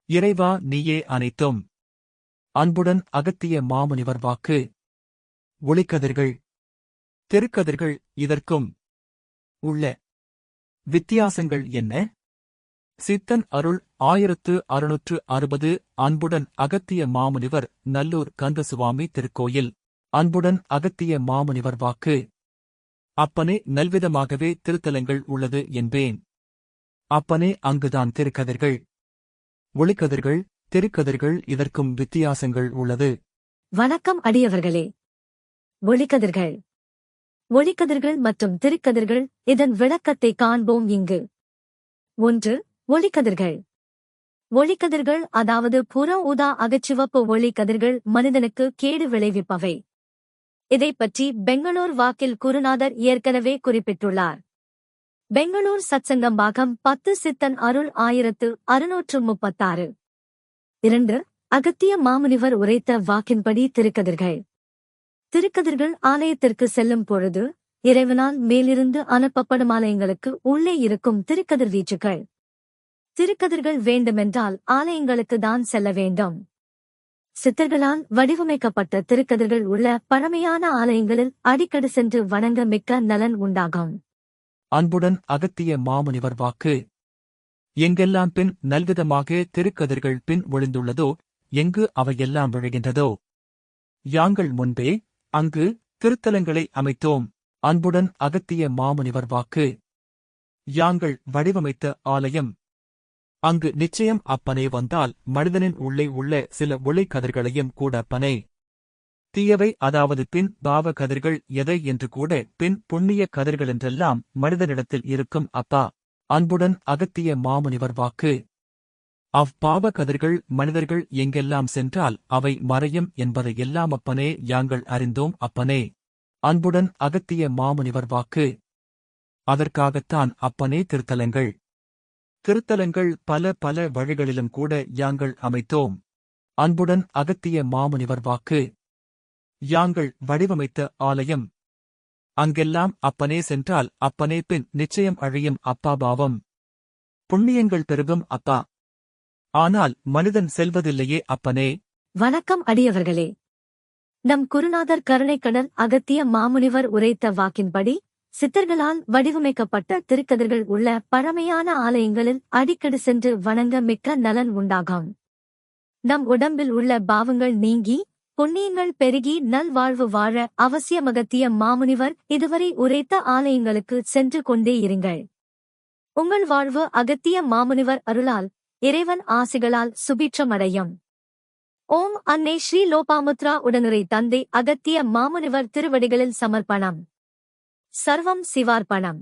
இறைவா நீயே அனைத்தும். அன்புடன் அகத்திய மாமுனிவர் வாக்கு. ஒளிக்கதிர்கள், தெருக்கதிர்கள் இதற்கும் உள்ள வித்தியாசங்கள் என்ன? சித்தன் அருள் 1660. அன்புடன் அகத்திய மாமுனிவர், நல்லூர் கந்தசுவாமி திருக்கோயில். அன்புடன் அகத்திய மாமுனிவர் வாக்கு. அப்பனே, நல்விதமாகவே திருத்தலங்கள் உள்ளது என்பேன். அப்பனே, அங்குதான் திருக்கதிர்கள், ஒளிக்கதிர்கள், தெருக்கதிர்கள் இதற்கும் வித்தியாசங்கள் உள்ளது. வணக்கம் அடியவர்களே. ஒளிக்கதிர்கள், ஒளிக்கதிர்கள் மற்றும் திருக்கதிர்கள், இதன் விளக்கத்தை காண்போம் இங்கு. 1. ஒளிக்கதிர்கள். ஒளிக்கதிர்கள் அதாவது புற ஊதா அகச்சிவப்பு ஒளிக்கதிர்கள் மனிதனுக்கு கேடு விளைவிப்பவை. இதைப்பற்றி பெங்களூர் வாக்கில் குருநாதர் ஏற்கனவே குறிப்பிட்டுள்ளார். பெங்களூர் சத்சங்கம் பாகம் 10 சித்தன் அருள் 1636. 2. அகத்திய மாமுனிவர் உரைத்த வாக்கின்படி திருக்கதிர்கள். திருக்கதிர்கள் ஆலயத்திற்கு செல்லும் பொழுது இறைவனால் மேலிருந்து அனுப்பப்படும் ஆலயங்களுக்கு உள்ளே இருக்கும் திருக்கதிர் வீச்சுகள். திருக்கதிர்கள் வேண்டுமென்றால் ஆலயங்களுக்கு தான் செல்ல வேண்டும். சித்தர்களால் வடிவமைக்கப்பட்ட திருக்கதிர்கள் உள்ள பழமையான ஆலயங்களில் அடிக்கடி சென்று வணங்க மிக்க நலன் உண்டாகும். அன்புடன் அகத்திய மாமுனிவர் வாக்கு. எங்கெல்லாம் பின் நல்விதமாக திருக்கதிர்கள் பின் ஒளிந்துள்ளதோ, எங்கு அவையெல்லாம் விழுகின்றதோ, யாங்கள் முன்பே அங்கு திருத்தலங்களை அமைத்தோம். அன்புடன் அகத்திய மாமுனிவர் வாக்கு. யாங்கள் வடிவமைத்த ஆலயம். அங்கு நிச்சயம் அப்பனே வந்தால் மனிதனின் உள்ளே உள்ள சில ஒளிக்கதிர்களையும் கூட அப்பனே. தீயவை, அதாவது பின் பாவ கதிர்கள் எதை என்று கூட பின் புண்ணிய கதிர்களென்றெல்லாம் மனிதனிடத்தில் இருக்கும் அப்பா. அன்புடன் அகத்திய மாமுனிவர் வாக்கு. அவ்பாவ கதிர்கள் மனிதர்கள் எங்கெல்லாம் சென்றால் அவை மறையும் என்பதை எல்லாம் அப்பனே யாங்கள் அறிந்தோம் அப்பனே. அன்புடன் அகத்திய மாமுனிவர் வாக்கு. அதற்காகத்தான் அப்பனே திருத்தலங்கள். திருத்தலங்கள் பல பல வழிகளிலும் கூட யாங்கள் அமைத்தோம். அன்புடன் அகத்திய மாமுனிவர் வாக்கு. யாங்கள் வடிவமைத்த ஆலயம். அங்கெல்லாம் அப்பனே சென்றால் அப்பனே பின் நிச்சயம் அழியும் அப்பா பாவம். புண்ணியங்கள் பெருகும் அப்பா. ஆனால் மனிதன் செல்வதில்லையே அப்பனே. வணக்கம் அடியவர்களே. நம் குருநாதர் கருணைக்கடல் அகத்திய மாமுனிவர் உரைத்த வாக்கின்படி சித்தர்களால் வடிவமைக்கப்பட்ட திருக்கதிர்கள் உள்ள பழமையான ஆலயங்களில் அடிக்கடி சென்று வணங்க மிக்க நலன் உண்டாகும். நம் உடம்பில் உள்ள பாவங்கள் நீங்கி புண்ணியங்கள் பெருகி நல்வாழ்வு வாழ அவசியம். அகத்திய மாமுனிவர் இதுவரை உரைத்த ஆலயங்களுக்கு சென்று கொண்டே இருங்கள். உங்கள் வாழ்வு அகத்திய மாமுனிவர் அருளால், இறைவன் ஆசிகளால் சுபீட்சமடையும். ஓம் அன்னை ஸ்ரீ லோபாமுத்ரா உடனுரை தந்தை அகத்திய மாமுனிவர் திருவடிகளில் சமர்ப்பணம். சர்வம் சிவார்ப்பணம்.